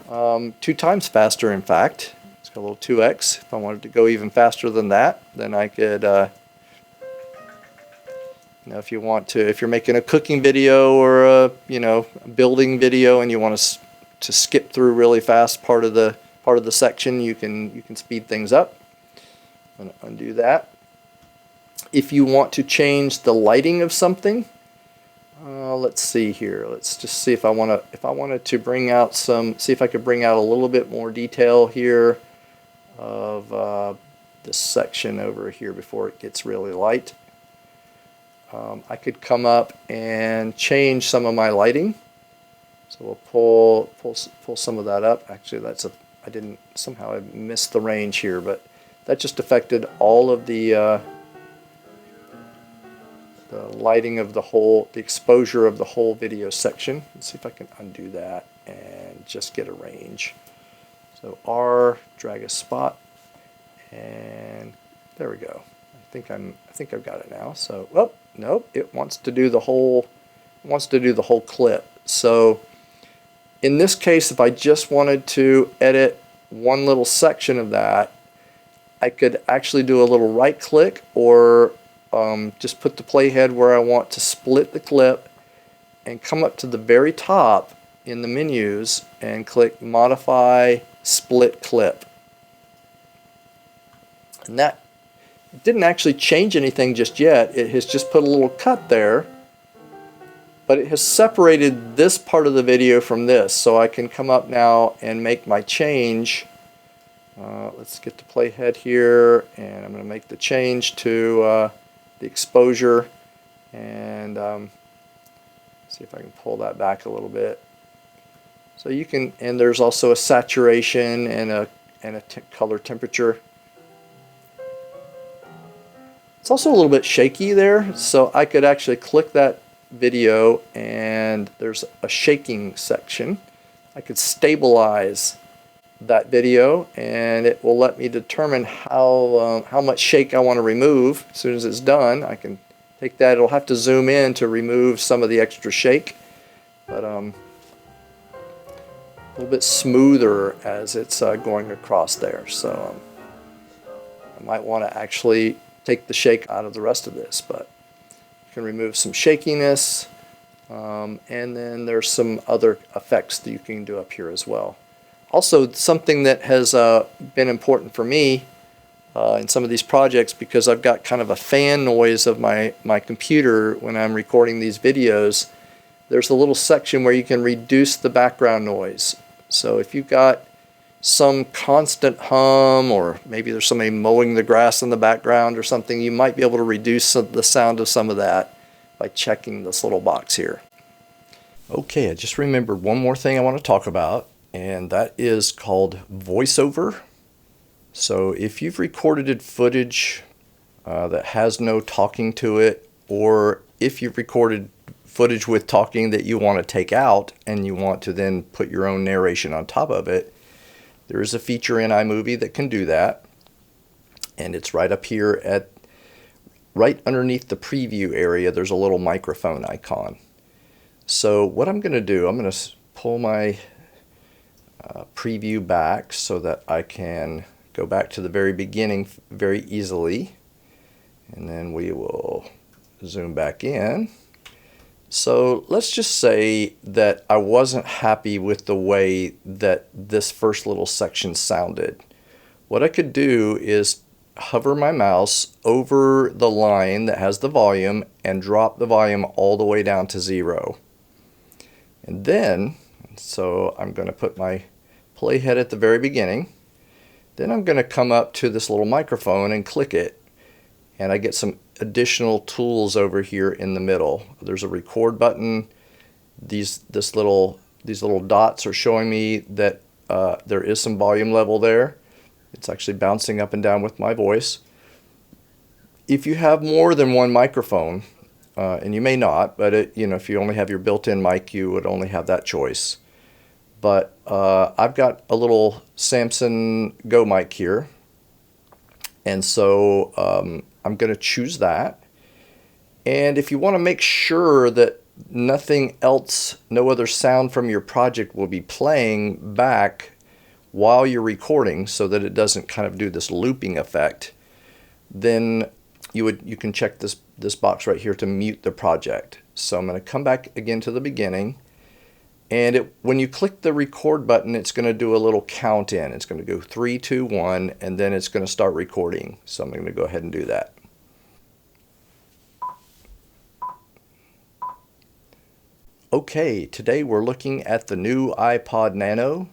2 times faster in fact. It's got a little 2x. If I wanted to go even faster than that, then I could you know, if you want to, if you're making a cooking video or a, you know, a building video and you want to skip through really fast part of the section, you can speed things up. I'm going to undo that. If you want to change the lighting of something, let's see here. Let's just see if I wanted to bring out see if I could bring out a little bit more detail here of this section over here before it gets really light. I could come up and change some of my lighting. So we'll pull some of that up. Actually, somehow I missed the range here, but that just affected all of the lighting of the exposure of the whole video section. Let's see if I can undo that and just get a range. So R, drag a spot, and there we go. I think I've got it now. So, well, nope, it wants to do the whole clip. So in this case, if I just wanted to edit one little section of that, I could actually do a little right click or just put the playhead where I want to split the clip and come up to the very top in the menus and click modify split clip. And that didn't actually change anything just yet. It has just put a little cut there, but it has separated this part of the video from this, so I can come up now and make my change. Let's get the playhead here, and I'm going to make the change to the exposure, and see if I can pull that back a little bit. So you can, and there's also a saturation and a color temperature. It's also a little bit shaky there, so I could actually click that video and there's a shaking section. I could stabilize that video and it will let me determine how much shake I want to remove. As soon as it's done, I can take that. It'll have to zoom in to remove some of the extra shake, but a little bit smoother as it's going across there. So I might want to actually take the shake out of the rest of this, but you can remove some shakiness, and then there's some other effects that you can do up here as well. Also, something that has been important for me in some of these projects, because I've got kind of a fan noise of my computer when I'm recording these videos, there's a little section where you can reduce the background noise. So if you've got some constant hum, or maybe there's somebody mowing the grass in the background or something, you might be able to reduce the sound of some of that by checking this little box here. Okay, I just remembered one more thing I want to talk about, and that is called voiceover. So if you've recorded footage that has no talking to it, or if you've recorded footage with talking that you want to take out and you want to then put your own narration on top of it, there is a feature in iMovie that can do that, and it's right up here right underneath the preview area. There's a little microphone icon. So what I'm going to do, I'm going to pull my preview back so that I can go back to the very beginning very easily, and then we will zoom back in. So let's just say that I wasn't happy with the way that this first little section sounded. What I could do is hover my mouse over the line that has the volume and drop the volume all the way down to 0. And then, so I'm going to put my playhead at the very beginning. Then I'm going to come up to this little microphone and click it, and I get some additional tools over here in the middle. There's a record button. These little dots are showing me that there is some volume level there. It's actually bouncing up and down with my voice. If you have more than one microphone, and you may not, but if you only have your built-in mic, you would only have that choice. But I've got a little Samson Go mic here, and so I'm going to choose that. And if you want to make sure that nothing else, no other sound from your project will be playing back while you're recording, so that it doesn't kind of do this looping effect, then you can check this box right here to mute the project. So I'm going to come back again to the beginning, and when you click the record button, it's going to do a little count in. It's going to go 3, 2, 1, and then it's going to start recording. So I'm going to go ahead and do that. Okay, today we're looking at the new iPod Nano.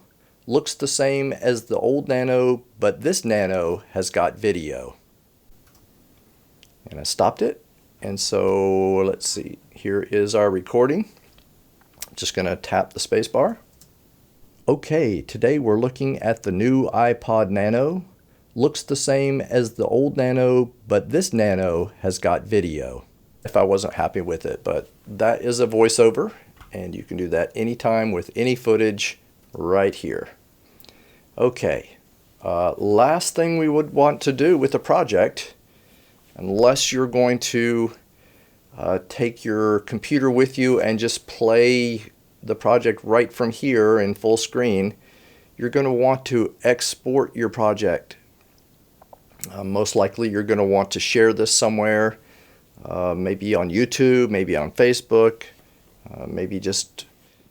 Looks the same as the old Nano, but this Nano has got video. And I stopped it, and so let's see, here is our recording. Just going to tap the space bar. Okay, today we're looking at the new iPod Nano. Looks the same as the old Nano, but this Nano has got video. If I wasn't happy with it, but that is a voiceover, and you can do that anytime with any footage right here. Okay, last thing we would want to do with a project, unless you're going to take your computer with you and just play the project right from here in full screen, you're going to want to export your project. Most likely you're going to want to share this somewhere, maybe on YouTube, maybe on Facebook, maybe just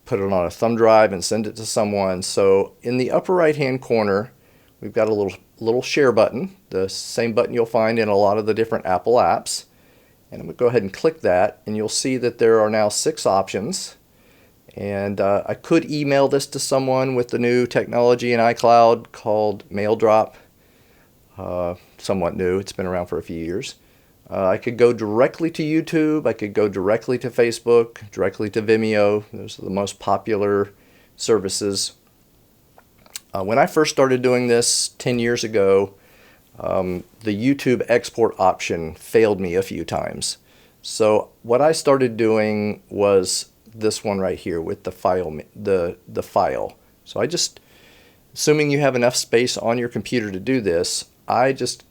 put it on a thumb drive and send it to someone. So in the upper right hand corner, we've got a little share button, the same button you'll find in a lot of the different Apple apps. And I'm going to go ahead and click that, and you'll see that there are now 6 options. And I could email this to someone with the new technology in iCloud called MailDrop. Somewhat new, it's been around for a few years. I could go directly to YouTube, I could go directly to Facebook, directly to Vimeo. Those are the most popular services. When I first started doing this 10 years ago, the YouTube export option failed me a few times. So what I started doing was this one right here with the file. So I just, assuming you have enough space on your computer to do this, I just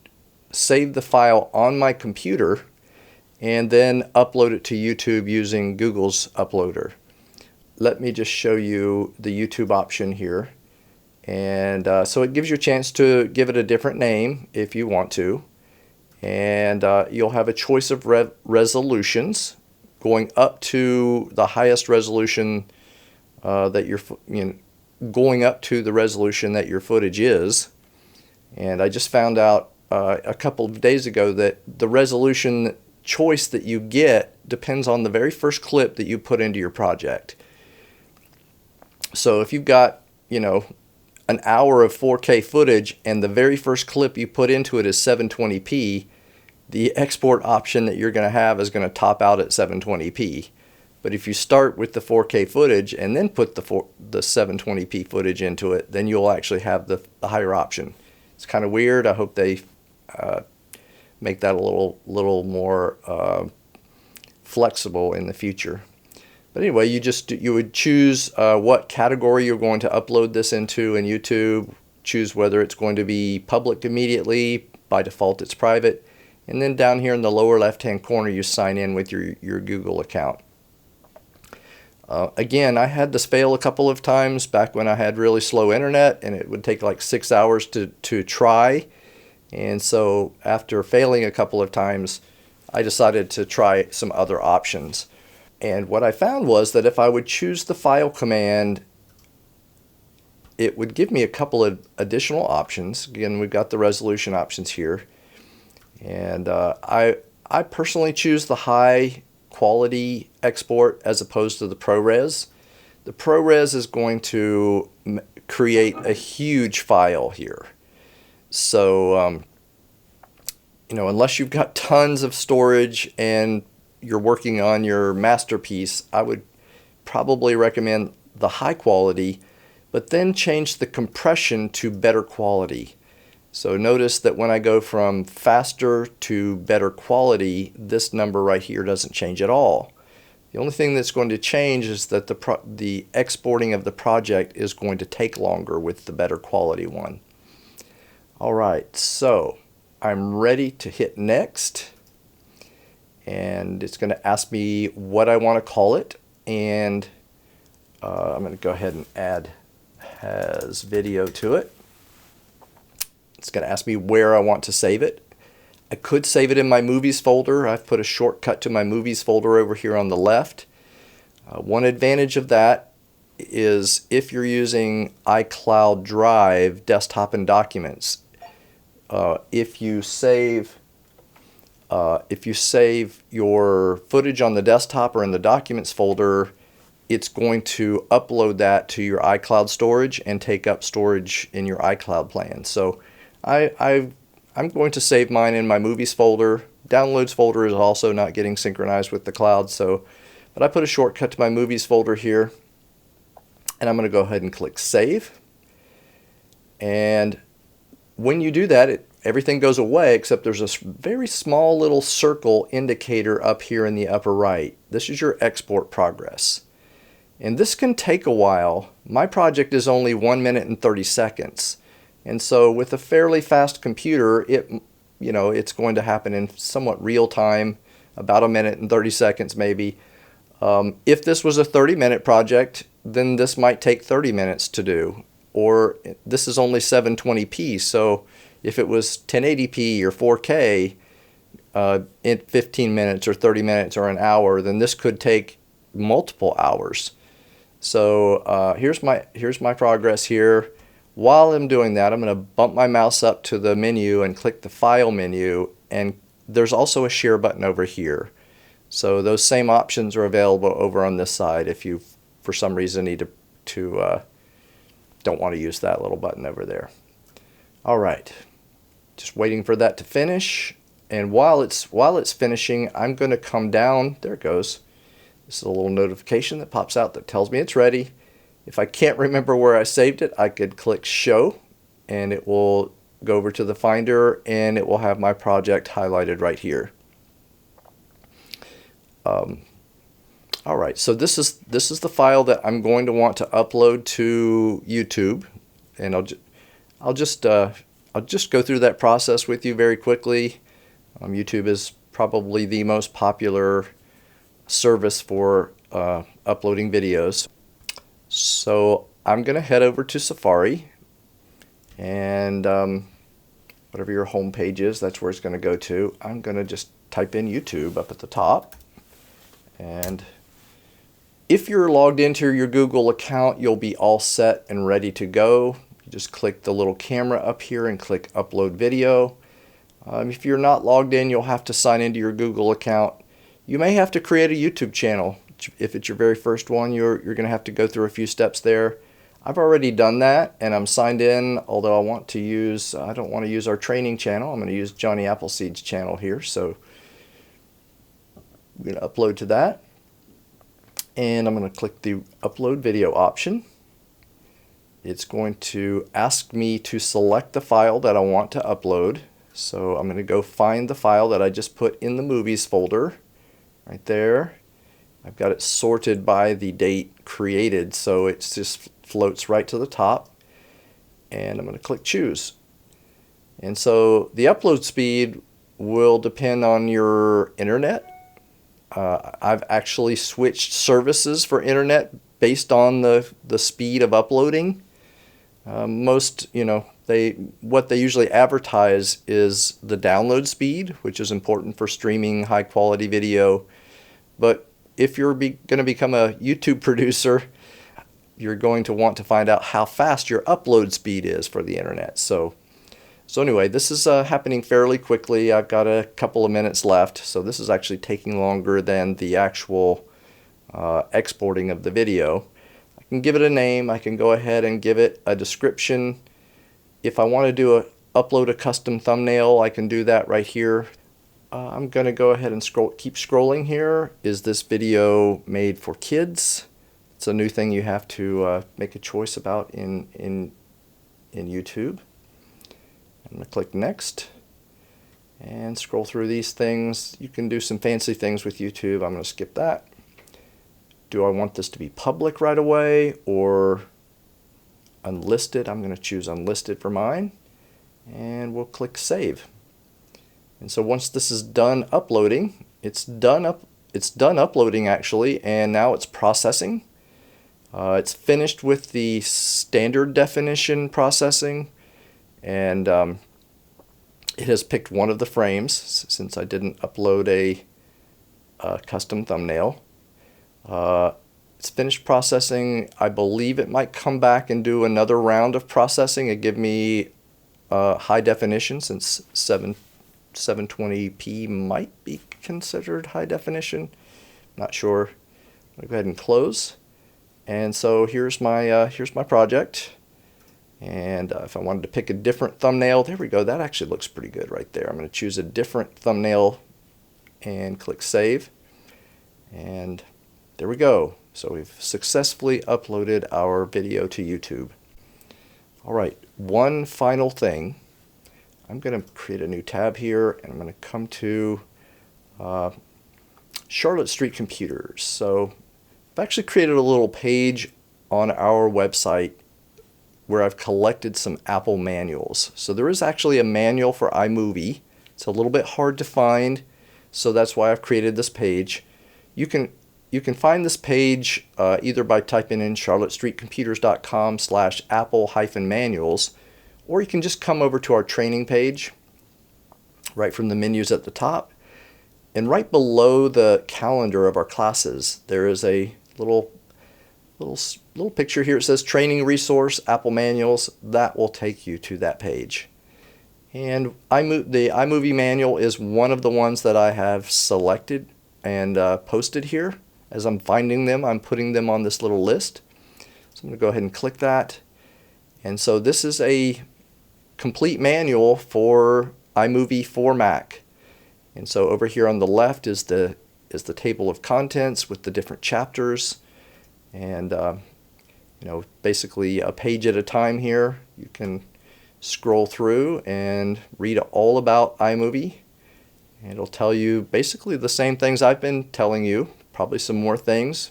save the file on my computer and then upload it to YouTube using Google's uploader. Let me just show you the YouTube option here. And so it gives you a chance to give it a different name if you want to. And you'll have a choice of resolutions going up to the highest resolution going up to the resolution that your footage is. And I just found out a couple of days ago that the resolution choice that you get depends on the very first clip that you put into your project. So if you've got, an hour of 4K footage and the very first clip you put into it is 720p, the export option that you're going to have is going to top out at 720p. But if you start with the 4K footage and then put the 720p footage into it, then you'll actually have the higher option. It's kind of weird. I hope they make that a little more flexible in the future. But anyway, you would choose what category you're going to upload this into in YouTube. Choose whether it's going to be public immediately. By default, it's private. And then down here in the lower left-hand corner, you sign in with your Google account. Again, I had this fail a couple of times back when I had really slow internet, and it would take like 6 hours to try. And so after failing a couple of times, I decided to try some other options. And what I found was that if I would choose the file command, it would give me a couple of additional options. Again, we've got the resolution options here. And I personally choose the high quality export as opposed to the ProRes. The ProRes is going to create a huge file here. So, unless you've got tons of storage and you're working on your masterpiece, I would probably recommend the high quality, but then change the compression to better quality. So notice that when I go from faster to better quality, this number right here doesn't change at all. The only thing that's going to change is that the exporting of the project is going to take longer with the better quality one. Alright, so I'm ready to hit next, and it's going to ask me what I want to call it, and I'm going to go ahead and add has video to it. It's going to ask me where I want to save it. I could save it in my movies folder. I've put a shortcut to my movies folder over here on the left. One advantage of that is if you're using iCloud Drive, desktop and documents, if you save your footage on the desktop or in the documents folder, it's going to upload that to your iCloud storage and take up storage in your iCloud plan. So I'm going to save mine in my movies folder. Downloads folder is also not getting synchronized with the cloud, but I put a shortcut to my movies folder here, and I'm going to go ahead and click save. And when you do that, everything goes away except there's a very small little circle indicator up here in the upper right. This is your export progress. And this can take a while. My project is only 1 minute and 30 seconds. And so with a fairly fast computer, it's going to happen in somewhat real time, about 1 minute and 30 seconds maybe. If this was a 30-minute project, then this might take 30 minutes to do. Or this is only 720p, so if it was 1080p or 4K in 15 minutes or 30 minutes or an hour, then this could take multiple hours. So here's my progress here. While I'm doing that, I'm going to bump my mouse up to the menu and click the File menu, and there's also a Share button over here. So those same options are available over on this side if you, for some reason, need to don't want to use that little button over there. All right, just waiting for that to finish, and while it's finishing, I'm going to come down. There it goes. This is a little notification that pops out that tells me it's ready. If I can't remember where I saved it, I could click Show, and it will go over to the Finder, and it will have my project highlighted right here. All right, so this is the file that I'm going to want to upload to YouTube, and I'll just go through that process with you very quickly. YouTube is probably the most popular service for uploading videos. So I'm going to head over to Safari, and whatever your home page is, that's where it's going to go to. I'm going to just type in YouTube up at the top, and if you're logged into your Google account, you'll be all set and ready to go. You just click the little camera up here and click Upload Video. If you're not logged in, you'll have to sign into your Google account. You may have to create a YouTube channel. If it's your very first one, you're going to have to go through a few steps there. I've already done that, and I'm signed in, although I don't want to use our training channel. I'm going to use Johnny Appleseed's channel here, so I'm going to upload to that. And I'm going to click the upload video option. It's going to ask me to select the file that I want to upload. So I'm going to go find the file that I just put in the movies folder right there. I've got it sorted by the date created, so it just floats right to the top. And I'm going to click choose. And so the upload speed will depend on your internet. I've actually switched services for internet based on the speed of uploading. Most, what they usually advertise is the download speed, which is important for streaming high quality video. But if you're going to become a YouTube producer, you're going to want to find out how fast your upload speed is for the internet. So anyway, this is happening fairly quickly. I've got a couple of minutes left, so this is actually taking longer than the actual exporting of the video. I can give it a name. I can go ahead and give it a description. If I want to upload a custom thumbnail, I can do that right here. I'm going to go ahead and keep scrolling here. Is this video made for kids? It's a new thing you have to make a choice about in YouTube. I'm going to click next and scroll through these things. You can do some fancy things with YouTube. I'm going to skip that. Do I want this to be public right away or unlisted? I'm going to choose unlisted for mine, and we'll click save. And so once this is done uploading, it's done uploading actually, and now it's processing. It's finished with the standard definition processing, and it has picked one of the frames since I didn't upload a custom thumbnail. It's finished processing. I believe it might come back and do another round of processing and give me high definition, since 720p might be considered high definition. Not sure. I'll go ahead and close. And so here's my project. And if I wanted to pick a different thumbnail, there we go. That actually looks pretty good right there. I'm going to choose a different thumbnail and click save. And there we go. So we've successfully uploaded our video to YouTube. All right, one final thing. I'm going to create a new tab here, and I'm going to come to Charlotte Street Computers. So I've actually created a little page on our website where I've collected some Apple manuals. So there is actually a manual for iMovie. It's a little bit hard to find, so that's why I've created this page. You can find this page either by typing in charlottestreetcomputers.com/apple-manuals, or you can just come over to our training page right from the menus at the top. And right below the calendar of our classes, there is a little picture here. It says training resource, Apple manuals. That will take you to that page. And the iMovie manual is one of the ones that I have selected and posted here. As I'm finding them, I'm putting them on this little list. So I'm going to go ahead and click that. And so this is a complete manual for iMovie for Mac. And so over here on the left is the table of contents with the different chapters, and basically a page at a time here. You can scroll through and read all about iMovie, and it'll tell you basically the same things I've been telling you, probably some more things,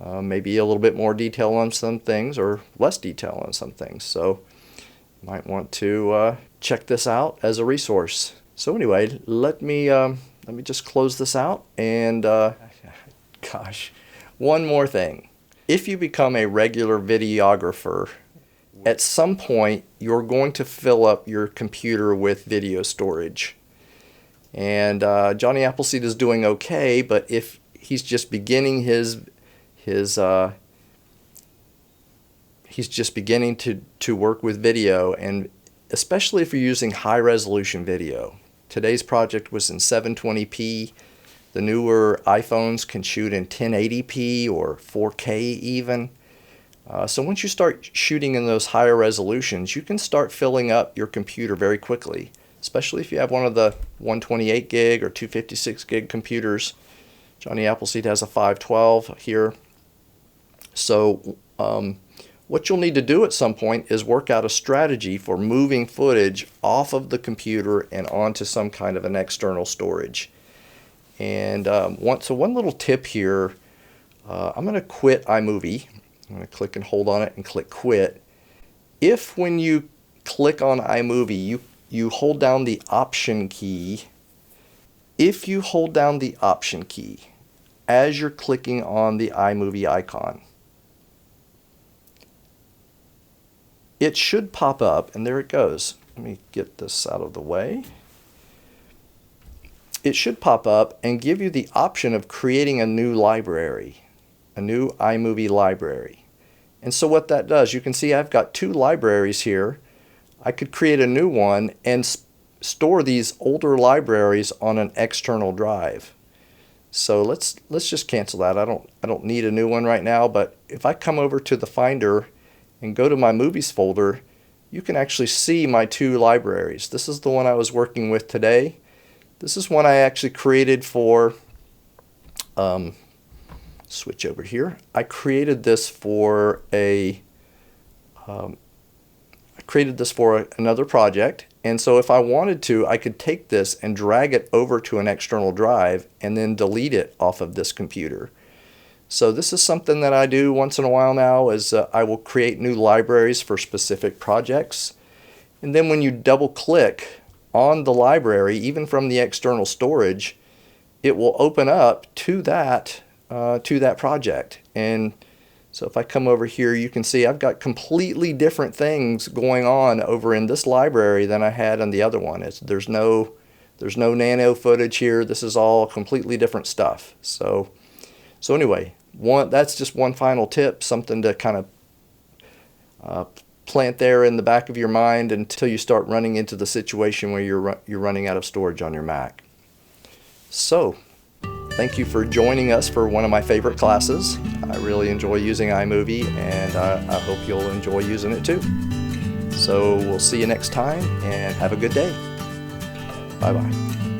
maybe a little bit more detail on some things or less detail on some things. So you might want to check this out as a resource. So anyway, let me just close this out, and gosh, one more thing. If you become a regular videographer, at some point you're going to fill up your computer with video storage. And Johnny Appleseed is doing okay, but if he's just beginning he's just beginning to work with video, and especially if you're using high resolution video. Today's project was in 720p. The newer iPhones can shoot in 1080p or 4K even. So once you start shooting in those higher resolutions, you can start filling up your computer very quickly, especially if you have one of the 128 gig or 256 gig computers. Johnny Appleseed has a 512 here. So what you'll need to do at some point is work out a strategy for moving footage off of the computer and onto some kind of an external storage. And one little tip here, I'm going to quit iMovie. I'm going to click and hold on it and click quit. If when you click on iMovie you hold down the Option key, if you hold down the Option key as you're clicking on the iMovie icon, it should pop up, and there it goes. Let me get this out of the way. It should pop up and give you the option of creating a new library, a new iMovie library. And so what that does, you can see I've got 2 libraries here. I could create a new one and store these older libraries on an external drive. So let's just cancel that. I don't need a new one right now, but if I come over to the Finder and go to my Movies folder, you can actually see my 2 libraries. This is the one I was working with today. This is one I actually created for, switch over here. I created this for another project, and so if I wanted to, I could take this and drag it over to an external drive and then delete it off of this computer. So this is something that I do once in a while now, is I will create new libraries for specific projects, and then when you double click on the library, even from the external storage, it will open up to that project. And so if I come over here, you can see I've got completely different things going on over in this library than I had on the other one. There's no nano footage here. This is all completely different stuff. So anyway, that's just one final tip, something to kind of plant there in the back of your mind until you start running into the situation where you're running out of storage on your Mac. So thank you for joining us for one of my favorite classes. I really enjoy using iMovie, and I hope you'll enjoy using it too. So we'll see you next time, and have a good day. Bye-bye.